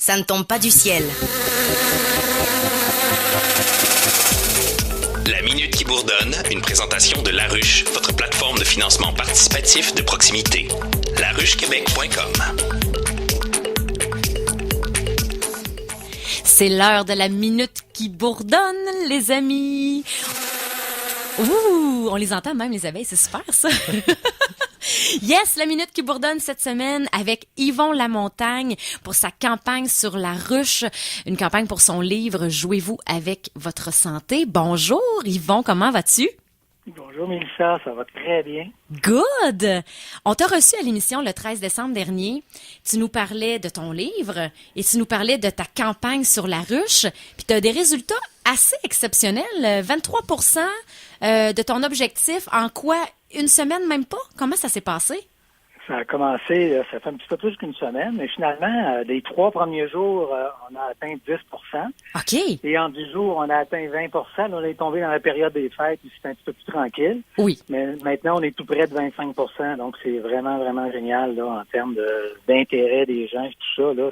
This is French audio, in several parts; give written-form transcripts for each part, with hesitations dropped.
ça ne tombe pas du ciel. La Minute qui bourdonne, une présentation de La Ruche, votre plateforme de financement participatif de proximité. laruchequebec.com. C'est l'heure de la Minute qui bourdonne, les amis. Ouh, on les entend même, les abeilles, c'est super ça. Yes, la Minute qui bourdonne cette semaine avec Yvon Lamontagne pour sa campagne sur la ruche, une campagne pour son livre « Jouez-vous avec votre santé ». Bonjour Yvon, comment vas-tu? Bonjour Mélissa, ça va très bien. Good! On t'a reçu à l'émission le 13 décembre dernier. Tu nous parlais de ton livre et tu nous parlais de ta campagne sur la ruche. Puis tu as des résultats assez exceptionnels. 23% de ton objectif en quoi? Une semaine, même pas? Comment ça s'est passé? Ça a commencé, ça fait un petit peu plus qu'une semaine, mais finalement, les 3 premiers jours, on a atteint 10%. OK. Et en 10 jours, on a atteint 20%. Là, on est tombé dans la période des fêtes, où c'est un petit peu plus tranquille. Oui. Mais maintenant, on est tout près de 25%. Donc, c'est vraiment, vraiment génial là, en termes d'intérêt des gens et tout ça. Là,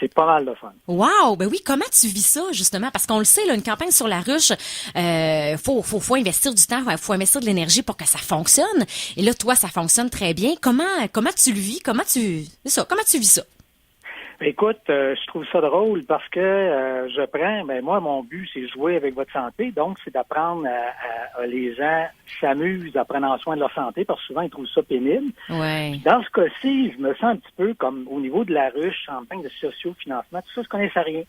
c'est pas mal de fun. Wow! Ben oui, comment tu vis ça, justement? Parce qu'on le sait, là, une campagne sur la ruche, faut investir du temps, faut investir de l'énergie pour que ça fonctionne. Et là, toi, ça fonctionne très bien. Comment tu le vis? Comment tu vis ça? Écoute, je trouve ça drôle parce que moi, mon but, c'est jouer avec votre santé. Donc, c'est d'apprendre à les gens s'amusent à prendre en soin de leur santé parce que souvent, ils trouvent ça pénible. Ouais. Dans ce cas-ci, je me sens un petit peu comme au niveau de la ruche, campagne de socio-financement, tout ça, je connaissais rien.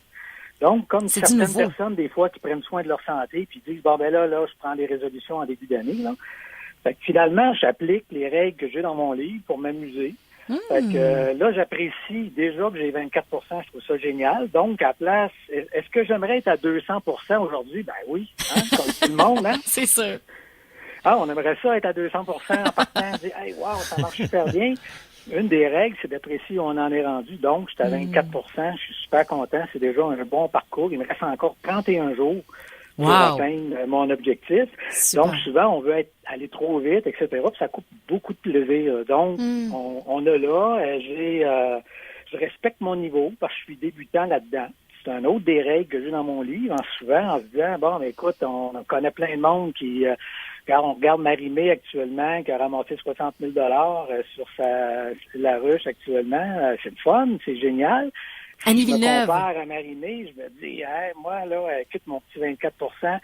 Donc, comme certaines personnes, des fois, qui prennent soin de leur santé puis disent, bon, ben là, je prends des résolutions en début d'année, là. Fait que finalement, j'applique les règles que j'ai dans mon livre pour m'amuser. Fait que là, j'apprécie déjà que j'ai 24%, je trouve ça génial. Donc, à la place, est-ce que j'aimerais être à 200% aujourd'hui? Ben oui, hein, comme tout le monde, hein? C'est sûr. Ah, on aimerait ça être à 200% en partant, dire, hey, wow, ça marche super bien. Une des règles, c'est d'apprécier où on en est rendu. Donc, je suis à 24%, je suis super content. C'est déjà un bon parcours. Il me reste encore 31 jours pour atteindre mon objectif. Super. Donc, souvent, on veut aller trop vite, etc. Puis ça coupe beaucoup de plaisir. Donc, on a là, je respecte mon niveau parce que je suis débutant là-dedans. C'est un autre des règles que j'ai dans mon livre, souvent en se disant, bon, mais écoute, on connaît plein de monde qui... Car on regarde Marie-Mé actuellement, qui a ramassé 60 000 sur la ruche actuellement. C'est le fun, c'est génial. Annie Si je me Villeneuve. compare à Marie-Mé, je me dis, hey, moi, là, écoute mon petit 24%.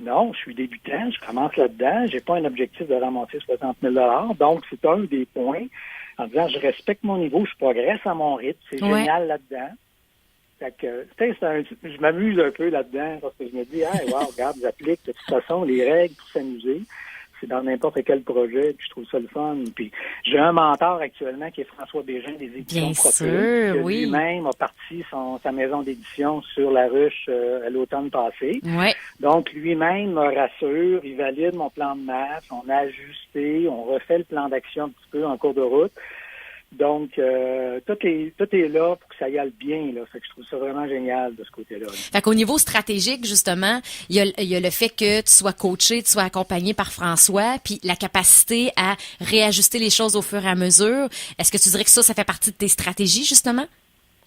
Non, je suis débutant, je commence là-dedans. J'ai pas un objectif de ramasser 60 000 donc, c'est un des points. En disant, je respecte mon niveau, je progresse à mon rythme. C'est génial là-dedans. Fait que, je m'amuse un peu là-dedans parce que je me dis, hey, wow, regarde, j'applique de toute façon les règles pour s'amuser. C'est dans n'importe quel projet, puis je trouve ça le fun. Puis j'ai un mentor actuellement qui est François Bégin des éditions Propulse, qui lui-même a parti sa maison d'édition sur la ruche à l'automne passé. Ouais. Donc lui-même me rassure, il valide mon plan de match, on a ajusté, on refait le plan d'action un petit peu en cours de route. Donc, tout est là pour que ça y aille bien, là. Fait que je trouve ça vraiment génial de ce côté-là. Fait qu'au niveau stratégique, justement, il y a le fait que tu sois coaché, tu sois accompagné par François, puis la capacité à réajuster les choses au fur et à mesure. Est-ce que tu dirais que ça fait partie de tes stratégies, justement?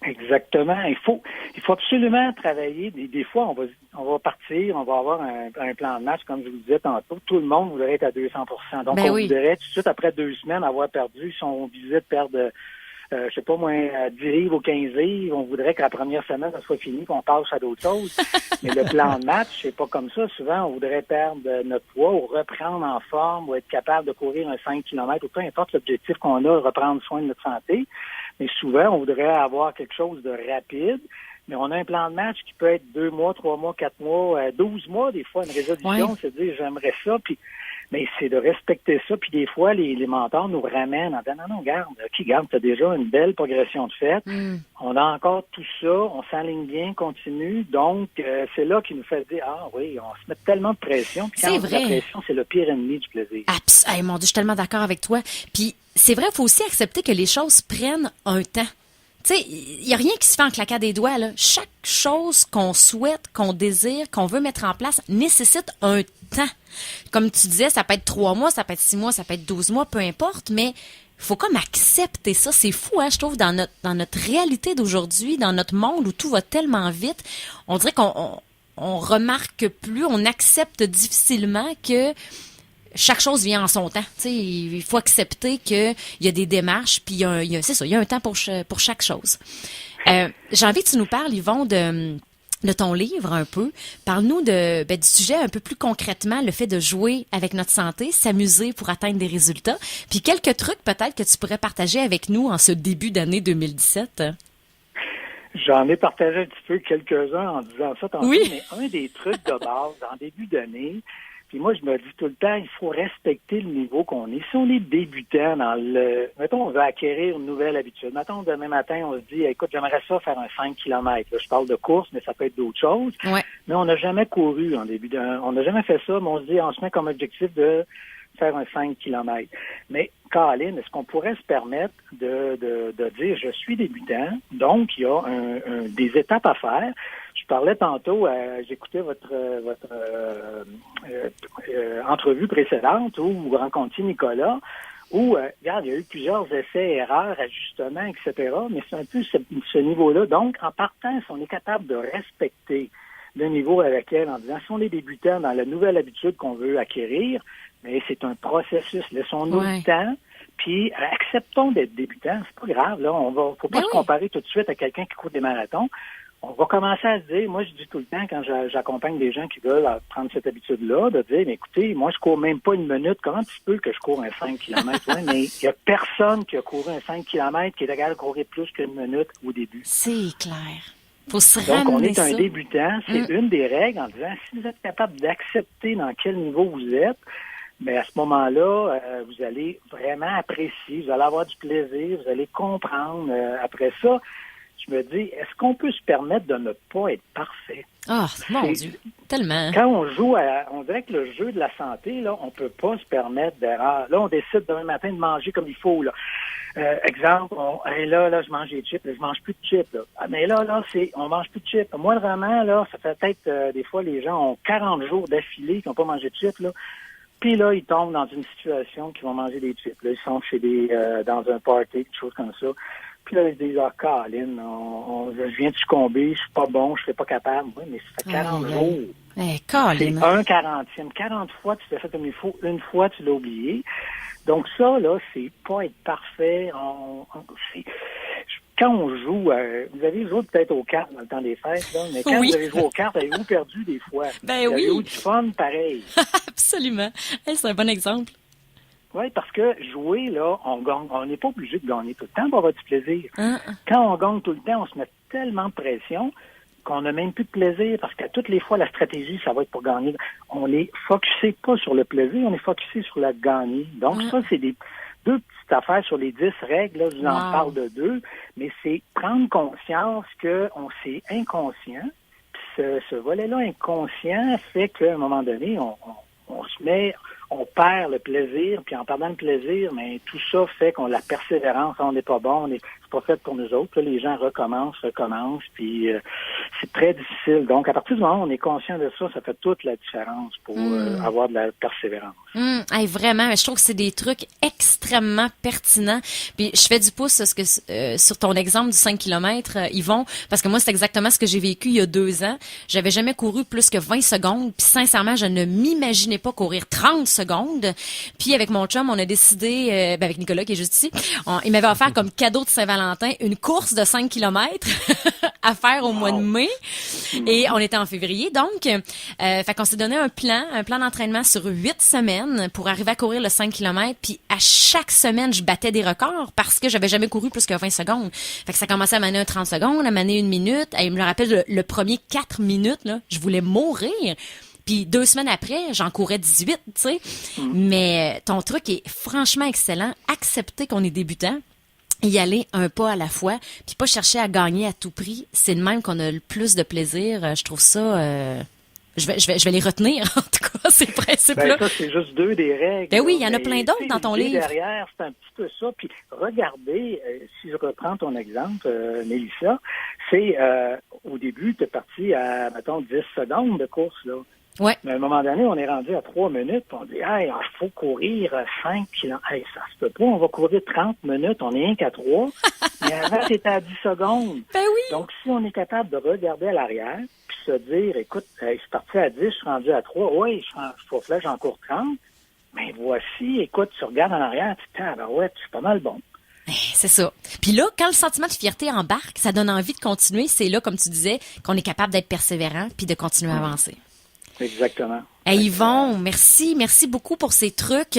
Exactement. Il faut absolument travailler. Des fois, on va partir, on va avoir un plan de match, comme je vous disais tantôt. Tout le monde voudrait être à 200%. Donc, on voudrait tout de suite, après 2 semaines, avoir perdu. Si on visait de perdre, je sais pas moi, 10 livres ou 15 livres, on voudrait que la première semaine, ça soit fini, qu'on passe à d'autres choses. Mais le plan de match, c'est pas comme ça. Souvent, on voudrait perdre notre poids ou reprendre en forme ou être capable de courir un 5 km ou peu importe l'objectif qu'on a, reprendre soin de notre santé. Mais souvent, on voudrait avoir quelque chose de rapide, mais on a un plan de match qui peut être 2 mois, 3 mois, 4 mois, 12 mois, des fois, une résolution, c'est de dire j'aimerais ça, puis mais c'est de respecter ça, puis des fois, les mentors nous ramènent en disant non, garde, t'as déjà une belle progression de fait, on a encore tout ça, on s'enligne bien, continue, donc c'est là qu'il nous fait dire, ah oui, on se met tellement de pression, puis quand la pression, c'est le pire ennemi du plaisir. Hey, mon Dieu, je suis tellement d'accord avec toi, puis c'est vrai, il faut aussi accepter que les choses prennent un temps. Tu sais, il n'y a rien qui se fait en claquant des doigts, là. Chaque chose qu'on souhaite, qu'on désire, qu'on veut mettre en place nécessite un temps. Comme tu disais, ça peut être 3 mois, ça peut être 6 mois, ça peut être 12 mois, peu importe, mais faut comme accepter ça. C'est fou, hein, je trouve, dans notre réalité d'aujourd'hui, dans notre monde où tout va tellement vite, on dirait on remarque plus, on accepte difficilement que chaque chose vient en son temps. Tu sais, il faut accepter qu'il y a des démarches, puis c'est ça, il y a un temps pour chaque chose. J'ai envie que tu nous parles, Yvon, de ton livre un peu. Parle-nous du sujet un peu plus concrètement, le fait de jouer avec notre santé, s'amuser pour atteindre des résultats. Puis quelques trucs peut-être que tu pourrais partager avec nous en ce début d'année 2017. J'en ai partagé un petit peu quelques-uns en disant ça tantôt, oui. Mais un des trucs de base, en début d'année, puis moi, je me dis tout le temps, il faut respecter le niveau qu'on est. Si on est débutant mettons, on veut acquérir une nouvelle habitude. Mettons, demain matin, on se dit, écoute, j'aimerais ça faire un 5 km. Là, je parle de course, mais ça peut être d'autres choses. Ouais. Mais on n'a jamais couru en début on n'a jamais fait ça, mais on se dit, on se met comme objectif de faire un 5 km. Mais, Colin, est-ce qu'on pourrait se permettre de dire, je suis débutant, donc il y a des étapes à faire. Je parlais tantôt, j'écoutais votre entrevue précédente où vous rencontriez Nicolas, où, regarde, il y a eu plusieurs essais, erreurs, ajustements, etc., mais c'est un peu ce niveau-là. Donc, en partant, si on est capable de respecter le niveau avec lequel, en disant, si on est débutant dans la nouvelle habitude qu'on veut acquérir, mais c'est un processus. Laissons-nous le temps, puis acceptons d'être débutant. C'est pas grave, là. Faut pas se comparer tout de suite à quelqu'un qui court des marathons. On va commencer à se dire, moi je dis tout le temps quand j'accompagne des gens qui veulent prendre cette habitude-là, de dire, mais écoutez, moi je cours même pas une minute, comment tu peux que je cours un 5 km? Ouais, mais il y a personne qui a couru un 5 km qui est capable de courir plus qu'une minute au début. C'est clair. Faut se Donc, on est ça. un débutant, c'est une des règles en disant, si vous êtes capable d'accepter dans quel niveau vous êtes, mais à ce moment-là, vous allez vraiment apprécier, vous allez avoir du plaisir, vous allez comprendre. Après ça, je me dis, est-ce qu'on peut se permettre de ne pas être parfait? Ah, mon Dieu, tellement. Quand on joue on dirait que le jeu de la santé, là, on peut pas se permettre d'erreur. Là, on décide demain matin de manger comme il faut, là. Exemple, là, je mange des chips, là, je mange plus de chips, là. Ah, mais là, on mange plus de chips. Moi, vraiment, là, ça fait peut-être, des fois, les gens ont 40 jours d'affilée qui n'ont pas mangé de chips, là. Puis là, ils tombent dans une situation qu'ils vont manger des chips. Là, ils sont dans un party, quelque chose comme ça. Puis là, ils se disent, Colin, je viens de succomber, je suis pas bon, je serai pas capable. Oui, mais ça fait 40 jours. Colin. C'est un 40e. 40 fois, tu t'es fait comme il faut. Une fois, tu l'as oublié. Donc ça, là, c'est pas être parfait. Quand on joue, vous avez joué peut-être aux cartes dans le temps des fêtes, là, mais quand vous avez joué aux cartes, avez-vous perdu des fois? Ben oui. Avez-vous du fun pareil? Absolument. C'est un bon exemple. Oui, parce que jouer, là, on gagne. On n'est pas obligé de gagner tout le temps pour avoir du plaisir. Quand on gagne tout le temps, on se met tellement de pression qu'on n'a même plus de plaisir parce qu'à toutes les fois, la stratégie, ça va être pour gagner. On est focusé pas sur le plaisir, on est focusé sur la gagner. Donc ça, c'est deux petites affaires sur les 10 règles. Là, je vous en parle de 2, mais c'est prendre conscience qu'on s'est inconscient. Puis ce volet-là inconscient fait qu'à un moment donné, on perd le plaisir, puis en perdant le plaisir, mais tout ça fait qu'on la persévérance, on n'est pas bon, c'est pas fait pour nous autres. Là, les gens recommencent, puis c'est très difficile. Donc, à partir du moment où on est conscient de ça, ça fait toute la différence pour avoir de la persévérance. Vraiment, je trouve que c'est des trucs extrêmement pertinents. Puis je fais du pouce sur ton exemple du 5 km, Yvon, parce que moi, c'est exactement ce que j'ai vécu il y a 2 ans. J'avais jamais couru plus que 20 secondes, puis sincèrement, je ne m'imaginais pas courir 30 secondes. Puis avec mon chum, on a décidé, avec Nicolas qui est juste ici, il m'avait offert comme cadeau de Saint-Valentin une course de 5 km à faire au mois de mai. Et on était en février, donc fait qu'on s'est donné un plan d'entraînement sur 8 semaines pour arriver à courir le 5 km. Puis à chaque semaine, je battais des records parce que j'avais jamais couru plus que 20 secondes. Fait que ça commençait à m'amener un 30 secondes, à m'amener 1 minute. Et je me rappelle le premier 4 minutes, là, je voulais mourir. Puis 2 semaines après, j'en courais 18, tu sais. Mais ton truc est franchement excellent. Accepter qu'on est débutant, y aller un pas à la fois, puis pas chercher à gagner à tout prix. C'est de même qu'on a le plus de plaisir. Je trouve ça... Je vais les retenir, en tout cas, ces principes-là. Ça, c'est juste 2 des règles. Ben oui, il y en a plein d'autres dans ton livre. Derrière, c'est un petit peu ça. Puis regardez, si je reprends ton exemple, Mélissa, c'est au début, tu es parti à, mettons, 10 secondes de course, là. Ouais. Mais à un moment donné, on est rendu à 3 minutes, puis on dit, hey, il faut courir 5 kilomètres. Hey, ça se peut pas, on va courir 30 minutes, on est rien qu'à 3. Mais avant, c'était à 10 secondes. Ben oui. Donc, si on est capable de regarder à l'arrière, puis se dire, écoute, je suis parti à 10, je suis rendu à 3, oui, là, j'en cours 30. Mais voici, écoute, tu regardes en arrière, tu te dis, ben ouais, c'est pas mal bon. C'est ça. Puis là, quand le sentiment de fierté embarque, ça donne envie de continuer. C'est là, comme tu disais, qu'on est capable d'être persévérant puis de continuer à avancer. Exactement. Hey Yvon, merci beaucoup pour ces trucs.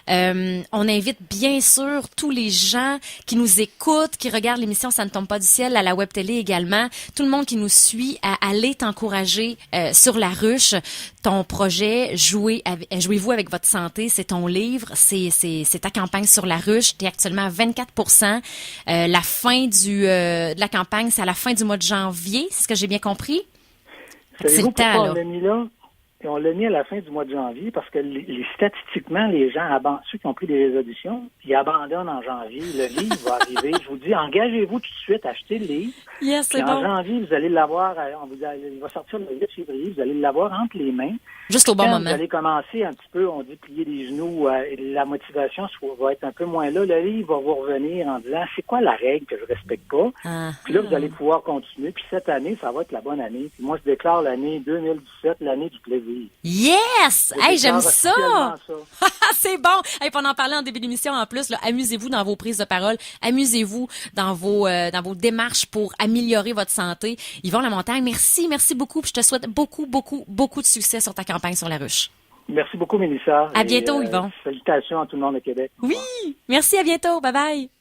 On invite bien sûr tous les gens qui nous écoutent, qui regardent l'émission Ça ne tombe pas du ciel à la web télé également, tout le monde qui nous suit à aller t'encourager sur la ruche. Ton projet Jouez-vous avec votre santé, c'est ton livre, c'est ta campagne sur la ruche. T'es actuellement à 24%. La fin de la campagne, c'est à la fin du mois de janvier, c'est ce que j'ai bien compris. C'est le temps, là. On l'a mis là? Et on l'a mis à la fin du mois de janvier parce que statistiquement, les gens, ceux qui ont pris des résolutions, ils abandonnent en janvier. Le livre va arriver. Je vous dis, engagez-vous tout de suite, achetez le livre. Yes, c'est bon. En bon. janvier, vous allez l'avoir, il va sortir le 8 février, vous allez l'avoir entre les mains. Juste au bon moment. Vous allez commencer un petit peu, on dit plier les genoux, la motivation va être un peu moins là. Le livre va vous revenir en disant, c'est quoi la règle que je respecte pas? Puis là, vous allez pouvoir continuer. Puis cette année, ça va être la bonne année. Puis moi, je déclare l'année 2017, l'année du plaisir. Yes! Hey, j'aime ça! ça. C'est bon! Hey, pour en parler en début d'émission, en plus, là, amusez-vous dans vos prises de parole, amusez-vous dans vos démarches pour améliorer votre santé. Yvon Lamontagne, merci beaucoup. Puis je te souhaite beaucoup de succès sur ta campagne sur la ruche. Merci beaucoup, Mélissa. À bientôt, Yvon. Salutations à tout le monde au Québec. Oui! Merci, à bientôt. Bye bye!